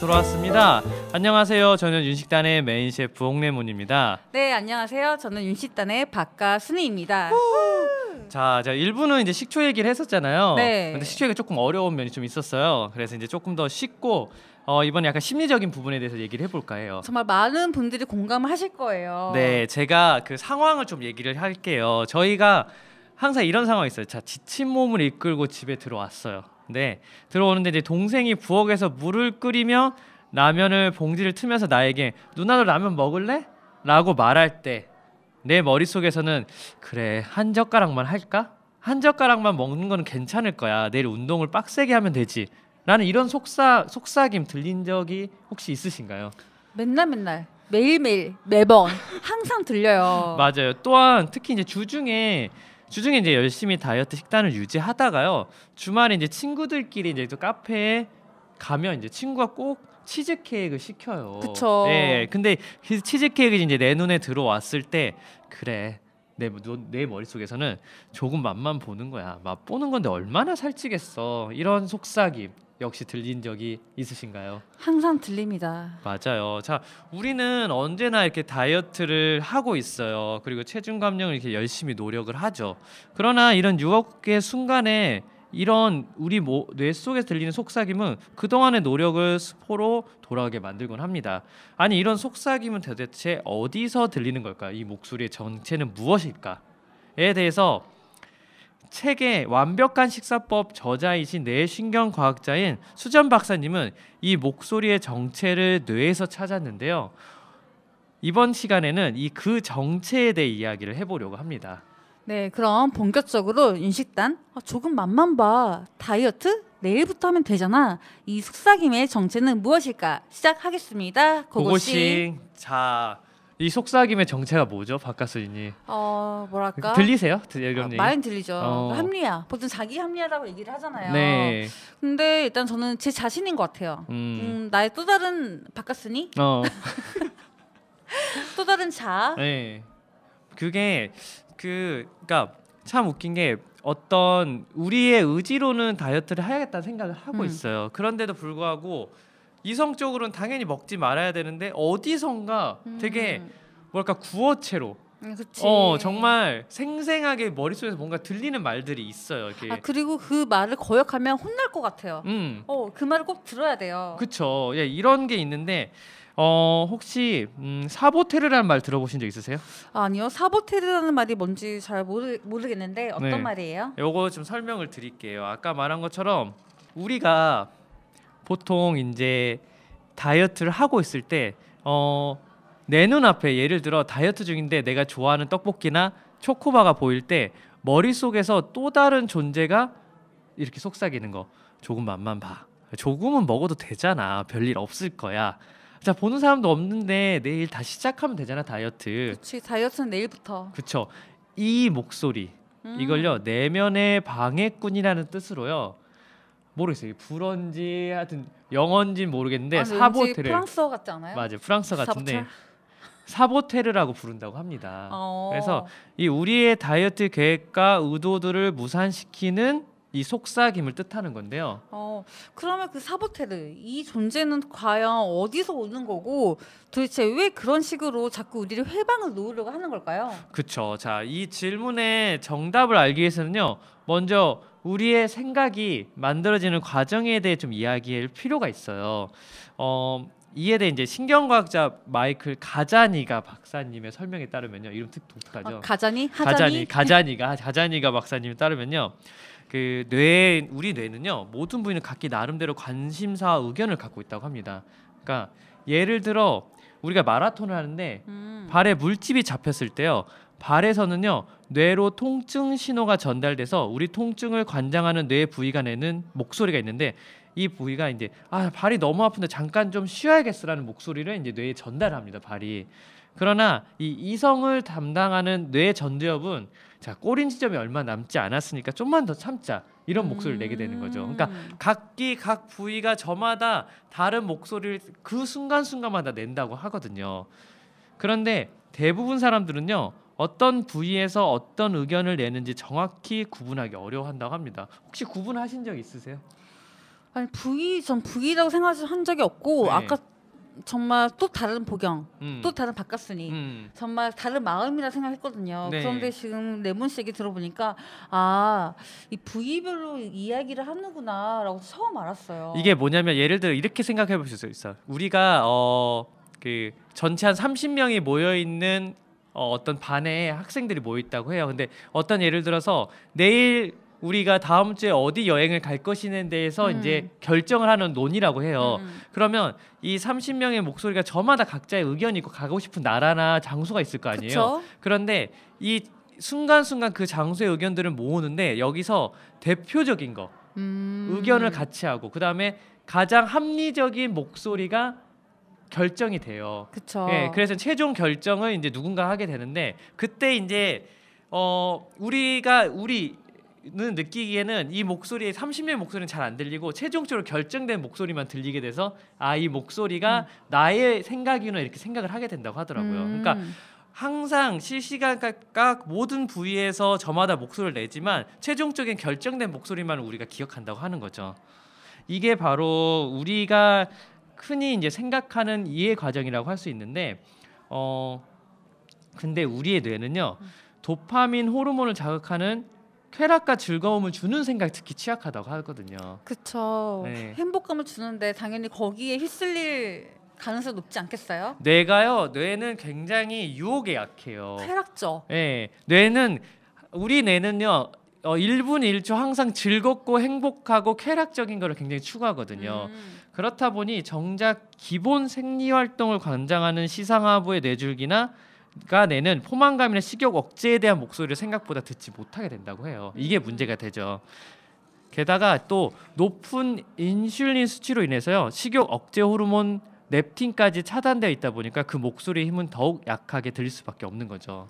돌아왔습니다. 안녕하세요. 저는 윤식단의 메인 셰프 홍래몬입니다. 네, 안녕하세요. 저는 윤식단의 박가순이입니다. 자, 1부는 이제 식초 얘기를 했었잖아요. 네. 근데 식초 얘기가 조금 어려운 면이 좀 있었어요. 그래서 이제 조금 더 쉽고 이번에 약간 심리적인 부분에 대해서 얘기를 해볼까 해요. 정말 많은 분들이 공감을 하실 거예요. 네, 제가 그 상황을 좀 얘기를 할게요. 저희가 항상 이런 상황이 있어요. 자, 지친 몸을 이끌고 집에 들어왔어요. 네, 들어오는데 이제 동생이 부엌에서 물을 끓이며 라면을 봉지를 틀면서 나에게 누나도 라면 먹을래? 라고 말할 때 내 머릿속에서는 그래, 한 젓가락만 할까? 한 젓가락만 먹는 거는 괜찮을 거야. 내일 운동을 빡세게 하면 되지. 라는 이런 속삭임 들린 적이 혹시 있으신가요? 맨날 매일매일 매번 항상 들려요. 맞아요. 또한 특히 이제 주중에 이제 열심히 다이어트 식단을 유지하다가요. 주말에 이제 친구들끼리 이제 또 카페에 가면 이제 친구가 꼭 치즈케이크를 시켜요. 그쵸. 네, 근데 그 치즈케이크 이제 내 눈에 들어왔을 때 그래, 내 머릿속에서는 조금 맛만 보는 거야. 맛보는 건데 얼마나 살찌겠어. 이런 속삭임 역시 들린 적이 있으신가요? 항상 들립니다. 맞아요. 자, 우리는 언제나 이렇게 다이어트를 하고 있어요. 그리고 체중 감량을 이렇게 열심히 노력을 하죠. 그러나 이런 유혹의 순간에 이런 우리 뇌 속에 들리는 속삭임은 그동안의 노력을 스포로 돌아가게 만들곤 합니다. 아니, 이런 속삭임은 도대체 어디서 들리는 걸까요? 이 목소리의 정체는 무엇일까에 대해서 책의 완벽한 식사법 저자이신 뇌신경과학자인 수전 박사님은 이 목소리의 정체를 뇌에서 찾았는데요. 이번 시간에는 그 정체에 대해 이야기를 해보려고 합니다. 네, 그럼 본격적으로 윤식단 조금 맛만 봐. 다이어트? 내일부터 하면 되잖아. 이 속삭임의 정체는 무엇일까? 시작하겠습니다. 고고싱. 자, 이 속삭임의 정체가 뭐죠, 박가수님? 뭐랄까? 들리세요? 많이 들리죠. 합리화. 보통 자기 합리화라고 얘기를 하잖아요. 네. 근데 일단 저는 제 자신인 것 같아요. 나의 또 다른 박가순이? 또 다른 자. 네. 그게 그러니까 참 웃긴 게 어떤 우리의 의지로는 다이어트를 해야겠다는 생각을 하고 있어요. 그런데도 불구하고 이성적으로는 당연히 먹지 말아야 되는데 어디선가 되게 뭐랄까 구어체로 그치. 정말 생생하게 머릿속에서 뭔가 들리는 말들이 있어요. 이렇게. 그리고 그 말을 거역하면 혼날 것 같아요. 그 말을 꼭 들어야 돼요. 그쵸. 예, 이런 게 있는데 혹시 사보테르라는 말 들어보신 적 있으세요? 아니요. 사보테르라는 말이 뭔지 잘 모르겠는데 어떤 말이에요? 요거 좀 설명을 드릴게요. 아까 말한 것처럼 우리가 보통 이제 다이어트를 하고 있을 때 내 눈앞에 예를 들어 다이어트 중인데 내가 좋아하는 떡볶이나 초코바가 보일 때 머릿속에서 또 다른 존재가 이렇게 속삭이는 거. 조금 맛만 봐. 조금은 먹어도 되잖아. 별일 없을 거야. 자, 보는 사람도 없는데 내일 다시 시작하면 되잖아, 다이어트. 그렇지. 다이어트는 내일부터. 그쵸. 이 목소리 이걸요 내면의 방해꾼이라는 뜻으로요. 모르겠어요. 불어인지 하여튼 영어인지 모르겠는데 사보테르. 프랑스어 같지 않아요? 맞아요. 프랑스어 같은데 사보테르라고 부른다고 합니다. 그래서 이 우리의 다이어트 계획과 의도들을 무산시키는 이 속삭임을 뜻하는 건데요. 그러면 그 사보테르 이 존재는 과연 어디서 오는 거고 도대체 왜 그런 식으로 자꾸 우리를 회방을 놓으려고 하는 걸까요? 그렇죠. 자, 이 질문의 정답을 알기 위해서는요. 먼저 우리의 생각이 만들어지는 과정에 대해 좀 이야기할 필요가 있어요. 이에 대해 이제 신경과학자 마이클 가자니가 박사님의 설명에 따르면요. 이름 독특하죠. 가자니가 박사님에 따르면요. 우리 뇌는요 모든 부위는 각기 나름대로 관심사와 의견을 갖고 있다고 합니다. 그러니까 예를 들어 우리가 마라톤을 하는데 발에 물집이 잡혔을 때요 발에서는요 뇌로 통증 신호가 전달돼서 우리 통증을 관장하는 뇌 부위가 내는 목소리가 있는데 이 부위가 이제 발이 너무 아픈데 잠깐 좀 쉬어야겠어라는 목소리를 이제 뇌에 전달합니다. 발이. 그러나 이 이성을 담당하는 뇌 전두엽은 자, 꼬린 지점이 얼마 남지 않았으니까 좀만 더 참자 이런 목소리를 내게 되는 거죠. 그러니까 각 부위가 저마다 다른 목소리를 그 순간순간마다 낸다고 하거든요. 그런데 대부분 사람들은요 어떤 부위에서 어떤 의견을 내는지 정확히 구분하기 어려워한다고 합니다. 혹시 구분하신 적 있으세요? 아니 전 V라고 생각한 적이 없고 네. 아까 정말 또 다른 보경, 음. 또 다른 바깥순이 정말 다른 마음이라 생각했거든요. 네. 그런데 지금 레몬 씨 얘기 들어보니까 이 부위별로 이야기를 하는구나라고 처음 알았어요. 이게 뭐냐면 예를 들어 이렇게 생각해 보실 수 있어요. 우리가 그 전체 한 30명이 모여 있는 어떤 반에 학생들이 모여 있다고 해요. 근데 어떤 예를 들어서 내일 우리가 다음 주에 어디 여행을 갈 것이냐에 대해서 이제 결정을 하는 논의라고 해요. 그러면 이 30명의 목소리가 저마다 각자의 의견이 있고 가고 싶은 나라나 장소가 있을 거 아니에요. 그쵸? 그런데 이 순간순간 그 장소의 의견들을 모으는데 여기서 대표적인 거 의견을 같이 하고 그다음에 가장 합리적인 목소리가 결정이 돼요. 그쵸. 예, 그래서 최종 결정을 이제 누군가 하게 되는데 그때 이제 우리는 느끼기에는 이 목소리 30명의 목소리는 잘 안 들리고 최종적으로 결정된 목소리만 들리게 돼서 이 목소리가 나의 생각이구나 이렇게 생각을 하게 된다고 하더라고요. 그러니까 항상 실시간각 모든 부위에서 저마다 목소리를 내지만 최종적인 결정된 목소리만 우리가 기억한다고 하는 거죠. 이게 바로 우리가 흔히 이제 생각하는 이해 과정이라고 할 수 있는데 근데 우리의 뇌는요 도파민 호르몬을 자극하는 쾌락과 즐거움을 주는 생각이 특히 취약하다고 하거든요. 그쵸. 네. 행복감을 주는데 당연히 거기에 휩쓸릴 가능성이 높지 않겠어요? 뇌는 굉장히 유혹에 약해요. 쾌락죠. 네, 우리 뇌는요 1분 1초 항상 즐겁고 행복하고 쾌락적인 거를 굉장히 추구하거든요. 그렇다 보니 정작 기본 생리 활동을 관장하는 시상하부의 뇌줄기나 내는 포만감이나 식욕 억제에 대한 목소리를 생각보다 듣지 못하게 된다고 해요. 이게 문제가 되죠. 게다가 또 높은 인슐린 수치로 인해서요 식욕 억제 호르몬 렙틴까지 차단되어 있다 보니까 그 목소리의 힘은 더욱 약하게 들릴 수밖에 없는 거죠.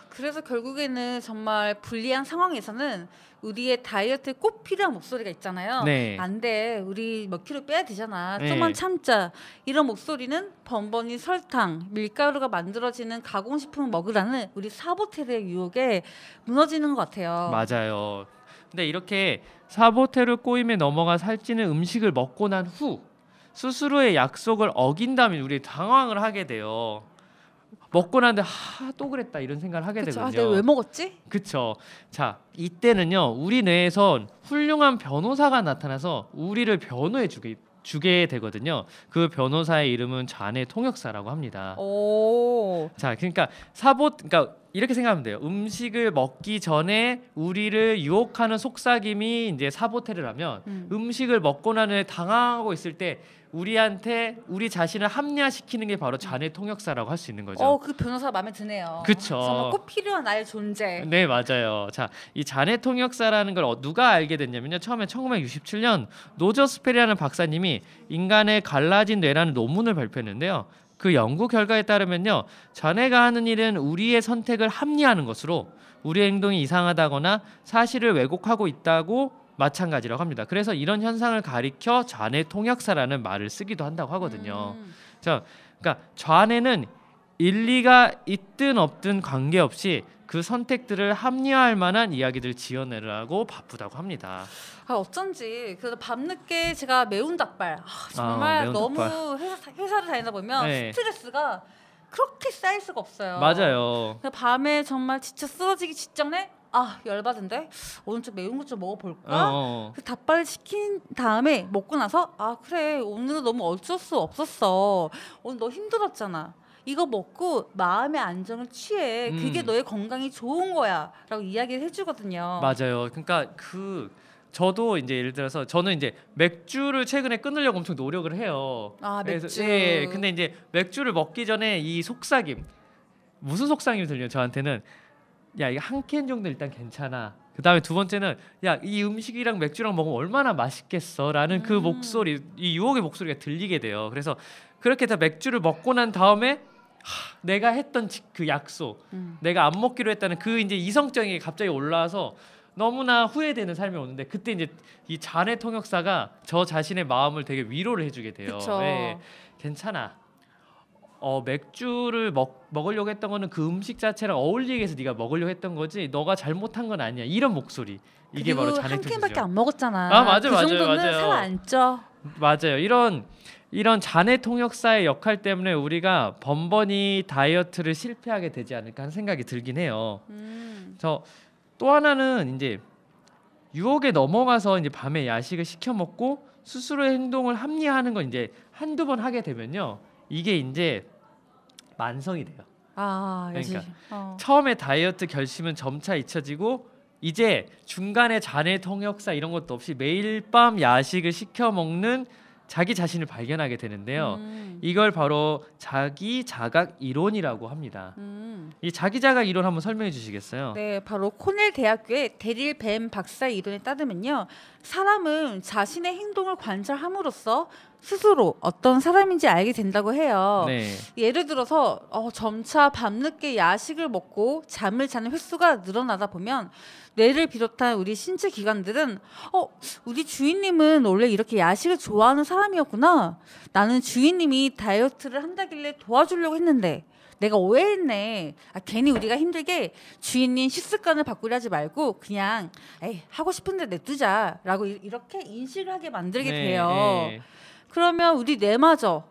그래서 결국에는 정말 불리한 상황에서는 우리의 다이어트에 꼭 필요한 목소리가 있잖아요. 네. 안 돼. 우리 몇 킬로 빼야 되잖아. 네. 좀만 참자. 이런 목소리는 번번이 설탕, 밀가루가 만들어지는 가공식품을 먹으라는 우리 사보테르의 유혹에 무너지는 것 같아요. 맞아요. 근데 이렇게 사보테르 꼬임에 넘어가 살찌는 음식을 먹고 난 후 스스로의 약속을 어긴다면 우리 당황을 하게 돼요. 먹고 났는데 또 그랬다 이런 생각을 하게 그쵸? 되거든요. 내가 왜 먹었지? 그쵸. 자, 이때는요 우리 뇌에선 훌륭한 변호사가 나타나서 우리를 변호해 주게 되거든요. 그 변호사의 이름은 좌뇌 통역사라고 합니다. 오. 자, 그러니까 이렇게 생각하면 돼요. 음식을 먹기 전에 우리를 유혹하는 속삭임이 이제 사보테르라면 음식을 먹고 난 후에 당황하고 있을 때 우리한테 우리 자신을 합리화시키는 게 바로 좌뇌 통역사라고 할 수 있는 거죠. 그 변호사 마음에 드네요. 그쵸. 정말 꼭 필요한 나의 존재. 네, 맞아요. 자, 이 좌뇌 통역사라는 걸 누가 알게 됐냐면요. 처음에 1967년 노저스페리라는 박사님이 인간의 갈라진 뇌라는 논문을 발표했는데요. 그 연구 결과에 따르면요. 좌뇌가 하는 일은 우리의 선택을 합리화하는 것으로 우리 행동이 이상하다거나 사실을 왜곡하고 있다고 마찬가지라고 합니다. 그래서 이런 현상을 가리켜 좌뇌 통역사라는 말을 쓰기도 한다고 하거든요. 자, 그러니까 좌뇌는 일리가 있든 없든 관계없이 그 선택들을 합리화할 만한 이야기들을 지어내라고 바쁘다고 합니다. 어쩐지 그래서 밤늦게 제가 매운 닭발 정말 매운 너무 닭발. 회사를 다니다 보면 네. 스트레스가 그렇게 쌓일 수가 없어요. 맞아요. 그래서 밤에 정말 지쳐 쓰러지기 직전에 열받은데 오늘 좀 매운 것 좀 먹어볼까? 그 닭발 시킨 다음에 먹고 나서 그래 오늘은 너무 어쩔 수 없었어. 오늘 너 힘들었잖아. 이거 먹고 마음의 안정을 취해. 그게 너의 건강이 좋은 거야 라고 이야기를 해주거든요. 맞아요. 그러니까 저도 이제 예를 들어서 저는 이제 맥주를 최근에 끊으려고 엄청 노력을 해요. 맥주. 예, 근데 이제 맥주를 먹기 전에 이 속삭임 무슨 속삭임이 들려요? 저한테는 야 이거 한 캔 정도 일단 괜찮아. 그 다음에 두 번째는 야 이 음식이랑 맥주랑 먹으면 얼마나 맛있겠어라는 그 목소리, 이 유혹의 목소리가 들리게 돼요. 그래서 그렇게 다 맥주를 먹고 난 다음에 내가 했던 그 약속, 내가 안 먹기로 했다는 그 이제 이성적인 게 갑자기 올라와서 너무나 후회되는 삶이 오는데 그때 이제 이 좌뇌 통역사가 저 자신의 마음을 되게 위로를 해주게 돼요. 그쵸. 네, 괜찮아. 맥주를 먹으려고 했던 거는 그 음식 자체랑 어울리게 해서 네가 먹으려고 했던 거지 너가 잘못한 건 아니야. 이런 목소리. 이게 바로 잔해 한 캔밖에 통역사죠. 안 먹었잖아. 맞아요, 그 맞아요, 정도는 맞아요. 살 안 쪄. 맞아요. 이런 잔해 통역사의 역할 때문에 우리가 번번이 다이어트를 실패하게 되지 않을까 하는 생각이 들긴 해요. 저 또 하나는 이제 유혹에 넘어가서 이제 밤에 야식을 시켜 먹고 스스로의 행동을 합리화하는 건 이제 한두 번 하게 되면요. 이게 이제 만성이 돼요. 그러니까 처음에 다이어트 결심은 점차 잊혀지고 이제 중간에 잔해 통역사 이런 것도 없이 매일 밤 야식을 시켜 먹는 자기 자신을 발견하게 되는데요. 이걸 바로 자기 자각 이론이라고 합니다. 이 자기 자각 이론 한번 설명해 주시겠어요? 네, 바로 코넬 대학교의 데릴 뱀 박사 이론에 따르면요, 사람은 자신의 행동을 관찰함으로써 스스로 어떤 사람인지 알게 된다고 해요. 네. 예를 들어서 점차 밤늦게 야식을 먹고 잠을 자는 횟수가 늘어나다 보면 뇌를 비롯한 우리 신체 기관들은 우리 주인님은 원래 이렇게 야식을 좋아하는 사람이었구나. 나는 주인님이 다이어트를 한다길래 도와주려고 했는데 내가 오해했네. 괜히 우리가 힘들게 주인님 식습관을 바꾸려 하지 말고 그냥 하고 싶은데 냅두자라고 이렇게 인식을 하게 만들게 돼요. 네. 그러면 우리 뇌마저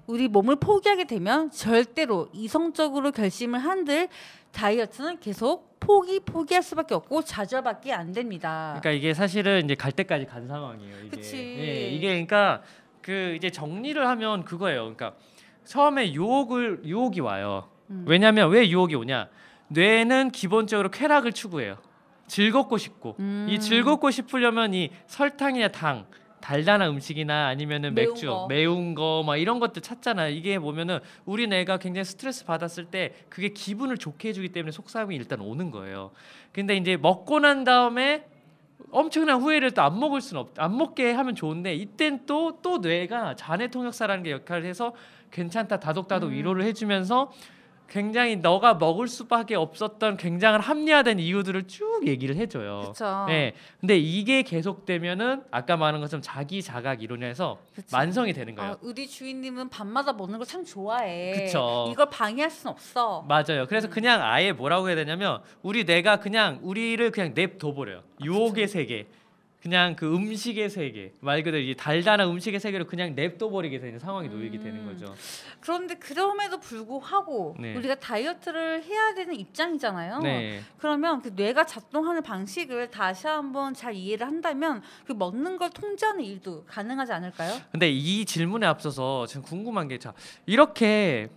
우리 몸을 포기하게 되면 절대로 이성적으로 결심을 한들 다이어트는 계속 포기할 수밖에 없고 좌절밖에 안 됩니다. 그러니까 이게 사실은 이제 갈 때까지 간 상황이에요. 이게. 그치. 예, 이게 그러니까 그 이제 정리를 하면 그거예요. 그러니까 처음에 유혹이 와요. 왜냐하면 왜 유혹이 오냐? 뇌는 기본적으로 쾌락을 추구해요. 즐겁고 싶고 이 즐겁고 싶으려면 이 설탕이나 당 달달한 음식이나 아니면은 맥주, 매운 거 막 이런 것들 찾잖아요. 이게 보면은 우리 뇌가 굉장히 스트레스 받았을 때 그게 기분을 좋게 해주기 때문에 속삭임이 일단 오는 거예요. 근데 이제 먹고 난 다음에 엄청난 후회를 또 안 먹게 하면 좋은데 이땐 또 뇌가 잔해 통역사라는 게 역할을 해서 괜찮다 다독다독 위로를 해주면서 굉장히 너가 먹을 수밖에 없었던 굉장한 합리화된 이유들을 쭉 얘기를 해줘요. 그쵸. 네, 근데 이게 계속되면은 아까 말한 것처럼 자기 자각 이론에서 만성이 되는 거예요. 우리 주인님은 밤마다 먹는 걸 참 좋아해. 그쵸. 이걸 방해할 순 없어. 맞아요. 그래서 그냥 아예 뭐라고 해야 되냐면 우리 뇌가 그냥 우리를 그냥 냅둬버려요. 유혹의 세계. 그냥 그 음식의 세계 말 그대로 이 달달한 음식의 세계로 그냥 냅둬버리게 되는 상황이 놓이게 되는 거죠. 그런데 그럼에도 불구하고 우리가 다이어트를 해야 되는 입장이잖아요. 네. 그러면 그 뇌가 작동하는 방식을 다시 한번 잘 이해를 한다면 그 먹는 걸 통제하는 일도 가능하지 않을까요? 근데 이 질문에 앞서서 지금 궁금한 게 이렇게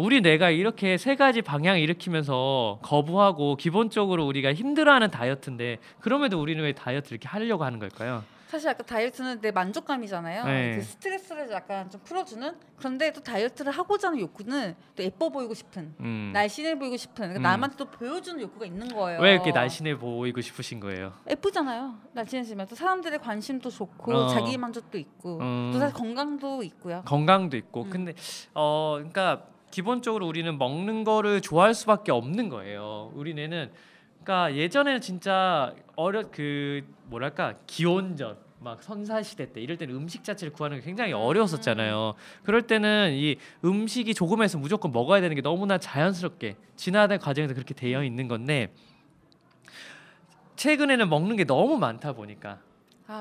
우리 뇌가 이렇게 세 가지 방향을 일으키면서 거부하고 기본적으로 우리가 힘들어하는 다이어트인데 그럼에도 우리는 왜 다이어트를 이렇게 하려고 하는 걸까요? 사실 아까 다이어트는 내 만족감이잖아요. 네. 그 스트레스를 약간 좀 풀어주는. 그런데 또 다이어트를 하고자 하는 욕구는 또 예뻐 보이고 싶은, 날씬해 보이고 싶은, 그러니까 남한테 또 보여주는 욕구가 있는 거예요. 왜 이렇게 날씬해 보이고 싶으신 거예요? 예쁘잖아요. 날씬해지면 또 사람들의 관심도 좋고 자기 만족도 있고 또 사실 건강도 있고요. 건강도 있고. 근데 그러니까 기본적으로 우리는 먹는 거를 좋아할 수밖에 없는 거예요. 우리는 그러니까 예전에는 진짜 뭐랄까 기원전 막 선사시대 때 이럴 때는 음식 자체를 구하는 게 굉장히 어려웠었잖아요. 그럴 때는 이 음식이 조금해서 무조건 먹어야 되는 게 너무나 자연스럽게 진화된 과정에서 그렇게 되어 있는 건데 최근에는 먹는 게 너무 많다 보니까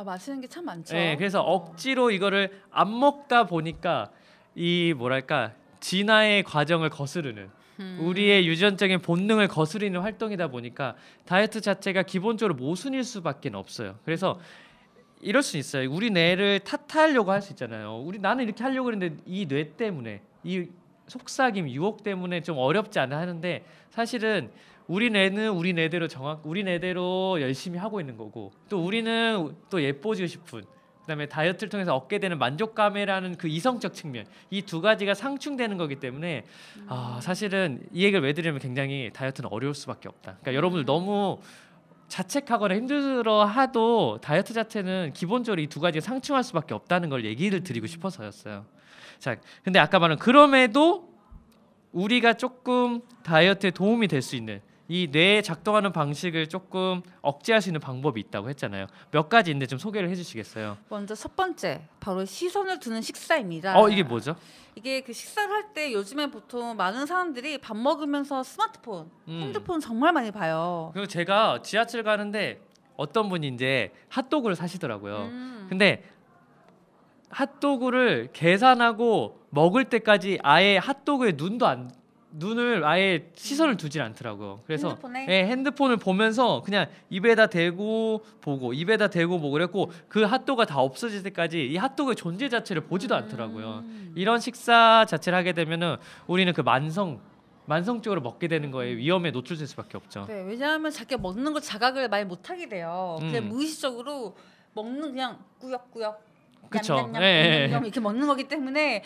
맛있는 게 참 많죠. 네, 그래서 억지로 이거를 안 먹다 보니까 이 뭐랄까 진화의 과정을 거스르는 우리의 유전적인 본능을 거스르는 활동이다 보니까 다이어트 자체가 기본적으로 모순일 수밖에 없어요. 그래서 이럴 수 있어요. 우리 뇌를 탓하려고 할 수 있잖아요. 나는 이렇게 하려고 했는데 이 뇌 때문에 이 속삭임, 유혹 때문에 좀 어렵지 않아 하는데 사실은 우리 뇌는 우리 뇌대로 열심히 하고 있는 거고 또 우리는 또 예뻐지고 싶은 그다음에 다이어트를 통해서 얻게 되는 만족감이라는 그 이성적 측면 이 두 가지가 상충되는 거기 때문에 사실은 이 얘기를 왜 드리면 굉장히 다이어트는 어려울 수밖에 없다. 그러니까 여러분들 너무 자책하거나 힘들어하도 다이어트 자체는 기본적으로 이 두 가지가 상충할 수밖에 없다는 걸 얘기를 드리고 싶어서였어요. 자, 근데 아까 말한 그럼에도 우리가 조금 다이어트에 도움이 될 수 있는 이 뇌 작동하는 방식을 조금 억제할 수 있는 방법이 있다고 했잖아요. 몇 가지 있는데 좀 소개를 해주시겠어요? 먼저 첫 번째 바로 시선을 두는 식사입니다. 이게 뭐죠? 이게 그 식사를 할 때 요즘에 보통 많은 사람들이 밥 먹으면서 스마트폰, 핸드폰 정말 많이 봐요. 그리고 제가 지하철 가는데 어떤 분이 이제 핫도그를 사시더라고요. 근데 핫도그를 계산하고 먹을 때까지 아예 핫도그에 눈을 아예 시선을 두질 않더라고요. 그래서 핸드폰에? 예, 핸드폰을 보면서 그냥 입에다 대고 보고 입에다 대고 보고 그랬고 그 핫도그가 다 없어질 때까지 이 핫도그의 존재 자체를 보지도 않더라고요. 이런 식사 자체를 하게 되면은 우리는 그 만성적으로 먹게 되는 거에 위험에 노출될 수밖에 없죠. 네, 왜냐하면 자기가 먹는 걸 자각을 많이 못 하게 돼요. 음. 그냥 무의식적으로 먹는 그냥 꾸역꾸역 그쵸. 냠냠냠 예, 예. 이렇게 먹는 거기 때문에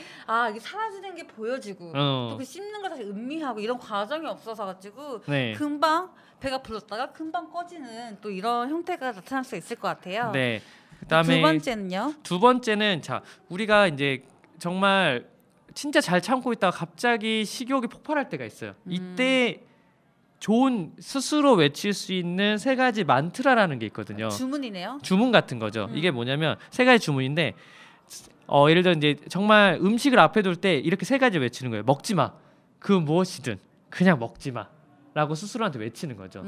이게 사라지는 게 보여지고 또 그 씹는 거 다시 음미하고 이런 과정이 없어서 가지고 네. 금방 배가 불렀다가 금방 꺼지는 또 이런 형태가 나타날 수 있을 것 같아요. 네. 그다음에 두 번째는요? 두 번째는 자 우리가 이제 정말 진짜 잘 참고 있다가 갑자기 식욕이 폭발할 때가 있어요. 이때 좋은 스스로 외칠 수 있는 세 가지 만트라라는 게 있거든요. 주문이네요. 주문 같은 거죠. 이게 뭐냐면 세 가지 주문인데 예를 들어 이제 정말 음식을 앞에 둘 때 이렇게 세 가지 외치는 거예요. 먹지 마. 그 무엇이든 그냥 먹지 마. 라고 스스로한테 외치는 거죠.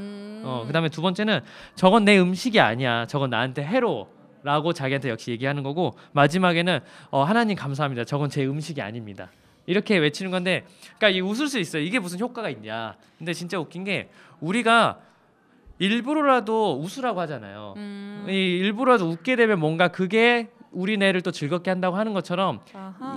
그다음에 두 번째는 저건 내 음식이 아니야. 저건 나한테 해로워. 라고 자기한테 역시 얘기하는 거고 마지막에는 하나님 감사합니다. 저건 제 음식이 아닙니다. 이렇게 외치는 건데 그러니까 이 웃을 수 있어요. 이게 무슨 효과가 있냐. 근데 진짜 웃긴 게 우리가 일부러라도 웃으라고 하잖아요. 이 일부러라도 웃게 되면 뭔가 그게 우리 뇌를 또 즐겁게 한다고 하는 것처럼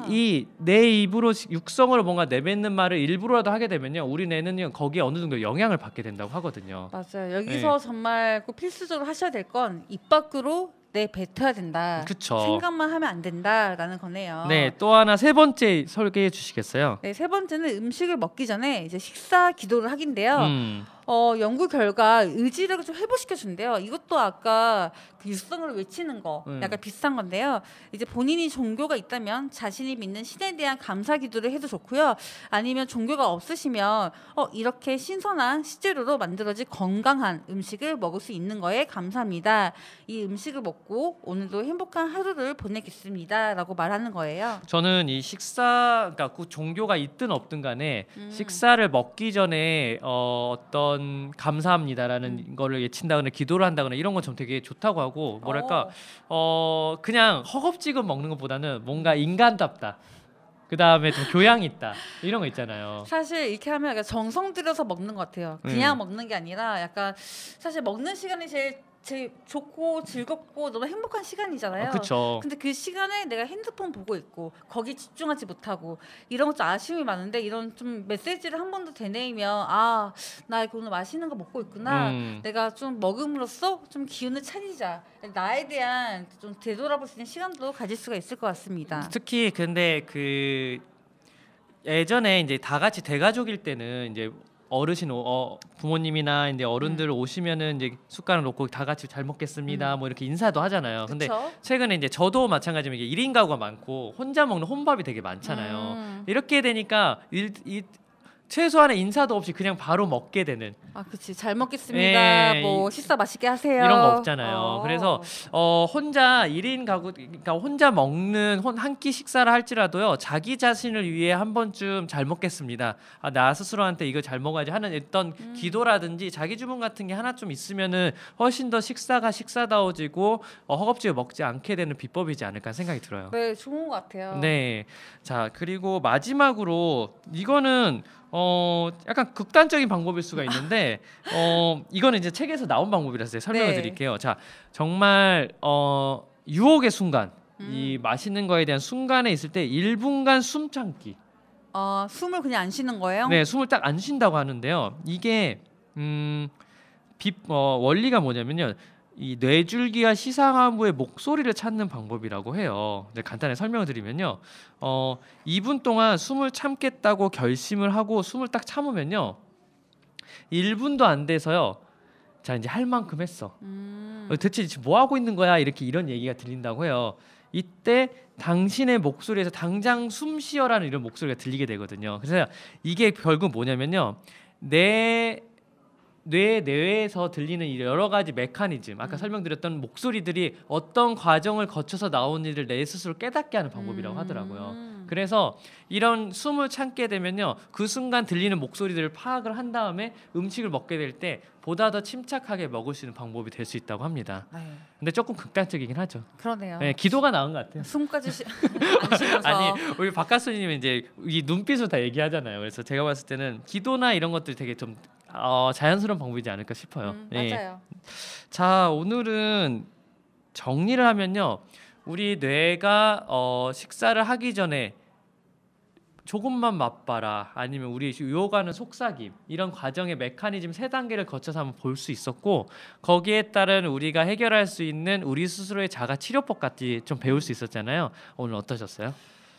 이 내 입으로 육성으로 뭔가 내뱉는 말을 일부러라도 하게 되면요. 우리 뇌는요. 거기에 어느 정도 영향을 받게 된다고 하거든요. 맞아요. 여기서 정말 꼭 필수적으로 하셔야 될 건 입 밖으로 뱉어야 된다. 그쵸. 생각만 하면 안 된다라는 거네요. 네, 또 하나 세 번째 설계해 주시겠어요? 네, 세 번째는 음식을 먹기 전에 이제 식사 기도를 하긴데요. 연구 결과 의지력을 좀 회복시켜 준대요. 이것도 아까 그 육성을 외치는 거 약간 비슷한 건데요. 이제 본인이 종교가 있다면 자신이 믿는 신에 대한 감사 기도를 해도 좋고요. 아니면 종교가 없으시면 이렇게 신선한 식재료로 만들어진 건강한 음식을 먹을 수 있는 거에 감사합니다. 이 음식을 먹고 오늘도 행복한 하루를 보내겠습니다라고 말하는 거예요. 저는 이 식사, 그러니까 그 종교가 있든 없든 간에 식사를 먹기 전에 어떤 감사합니다라는 거를 외친다거나 기도를 한다거나 이런 건 좀 되게 좋다고 하고 뭐랄까 그냥 허겁지겁 먹는 것보다는 뭔가 인간답다. 그 다음에 좀 교양이 있다 이런 거 있잖아요. 사실 이렇게 하면 약간 정성 들여서 먹는 것 같아요. 그냥 먹는 게 아니라 약간 사실 먹는 시간이 제일 좋고 즐겁고 너무 행복한 시간이잖아요. 그렇죠. 근데 그 시간에 내가 핸드폰 보고 있고 거기 집중하지 못하고 이런 것도 아쉬움이 많은데 이런 좀 메시지를 한 번 더 되뇌이면 나 이거 오늘 맛있는 거 먹고 있구나. 내가 좀 먹음으로써 좀 기운을 차리자. 나에 대한 좀 되돌아볼 수 있는 시간도 가질 수가 있을 것 같습니다. 특히 근데 그 예전에 이제 다 같이 대가족일 때는 이제 어르신 부모님이나 이제 어른들 오시면은 이제 숟가락 놓고 다 같이 잘 먹겠습니다. 뭐 이렇게 인사도 하잖아요. 근데 그쵸? 최근에 이제 저도 마찬가지로 이게 1인 가구가 많고 혼자 먹는 혼밥이 되게 많잖아요. 이렇게 되니까 최소한의 인사도 없이 그냥 바로 먹게 되는 그치. 잘 먹겠습니다. 예, 뭐 식사 맛있게 하세요. 이런 거 없잖아요. 그래서 혼자 1인 가구 그러니까 혼자 먹는 한 끼 식사를 할지라도요. 자기 자신을 위해 한 번쯤 잘 먹겠습니다. 나 스스로한테 이거 잘 먹어야지 하는 어떤 기도라든지 자기 주문 같은 게 하나 좀 있으면은 훨씬 더 식사가 식사다워지고 허겁지겁 먹지 않게 되는 비법이지 않을까 생각이 들어요. 네, 좋은 것 같아요. 네. 자, 그리고 마지막으로 이거는 약간 극단적인 방법일 수가 있는데 이거는 이제 책에서 나온 방법이라서 설명을 드릴게요. 자, 정말 유혹의 순간, 이 맛있는 거에 대한 순간에 있을 때 1분간 숨 참기. 숨을 그냥 안 쉬는 거예요? 네, 숨을 딱 안 쉰다고 하는데요. 이게 원리가 뭐냐면요. 이 뇌줄기와 시상하부의 목소리를 찾는 방법이라고 해요. 네, 간단히 설명을 드리면요. 2분 동안 숨을 참겠다고 결심을 하고 숨을 딱 참으면요. 1분도 안 돼서요. 자, 이제 할 만큼 했어. 대체 지금 뭐 하고 있는 거야? 이런 얘기가 들린다고 해요. 이때 당신의 목소리에서 당장 숨 쉬어라는 이런 목소리가 들리게 되거든요. 그래서 이게 결국 뭐냐면요. 내 뇌 내외에서 들리는 이 여러 가지 메커니즘, 아까 설명드렸던 목소리들이 어떤 과정을 거쳐서 나온 일을 내 스스로 깨닫게 하는 방법이라고 하더라고요. 그래서 이런 숨을 참게 되면요, 그 순간 들리는 목소리들을 파악을 한 다음에 음식을 먹게 될 때 보다 더 침착하게 먹을 수 있는 방법이 될 수 있다고 합니다. 네. 근데 조금 극단적이긴 하죠. 그러네요. 네, 기도가 나은 것 같아요. 숨까지 안 쉬면서. 아니, 우리 박가수님은 이제 이 눈빛으로 다 얘기하잖아요. 그래서 제가 봤을 때는 기도나 이런 것들이 되게 좀 자연스러운 방법이지 않을까 싶어요. 예. 맞아요. 자, 오늘은 정리를 하면요, 우리 뇌가 식사를 하기 전에 조금만 맛봐라, 아니면 우리 유혹하는 속삭임, 이런 과정의 메커니즘 3단계를 거쳐서 한번 볼 수 있었고, 거기에 따른 우리가 해결할 수 있는 우리 스스로의 자가 치료법까지 좀 배울 수 있었잖아요. 오늘 어떠셨어요?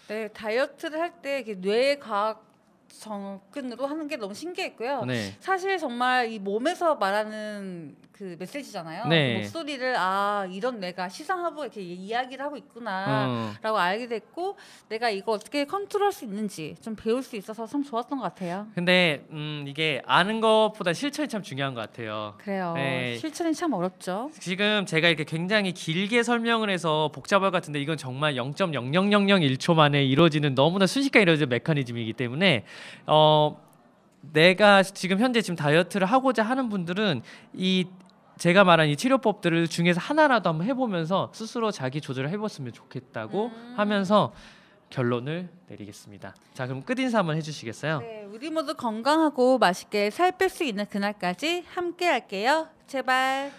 네, 다이어트를 할 때 뇌의 과학 접근으로 하는 게 너무 신기했고요. 네. 사실 정말 이 몸에서 말하는 그 메시지잖아요. 네. 그 목소리를 이런 내가 시상하고 이렇게 이야기를 하고 있구나라고 알게 됐고, 내가 이거 어떻게 컨트롤할 수 있는지 좀 배울 수 있어서 참 좋았던 것 같아요. 근데 이게 아는 것보다 실천이 참 중요한 것 같아요. 그래요. 네. 실천이 참 어렵죠. 지금 제가 이렇게 굉장히 길게 설명을 해서 복잡할 것 같은데, 이건 정말 0.0001초 만에 이루어지는, 너무나 순식간에 이루어지는 메커니즘이기 때문에 내가 지금 다이어트를 하고자 하는 분들은 이 제가 말한 이 치료법들을 중에서 하나라도 한번 해보면서 스스로 자기 조절을 해봤으면 좋겠다고 하면서 결론을 내리겠습니다. 자, 그럼 끝인사 한번 해주시겠어요? 네, 우리 모두 건강하고 맛있게 살 뺄 수 있는 그날까지 함께 할게요. 제발.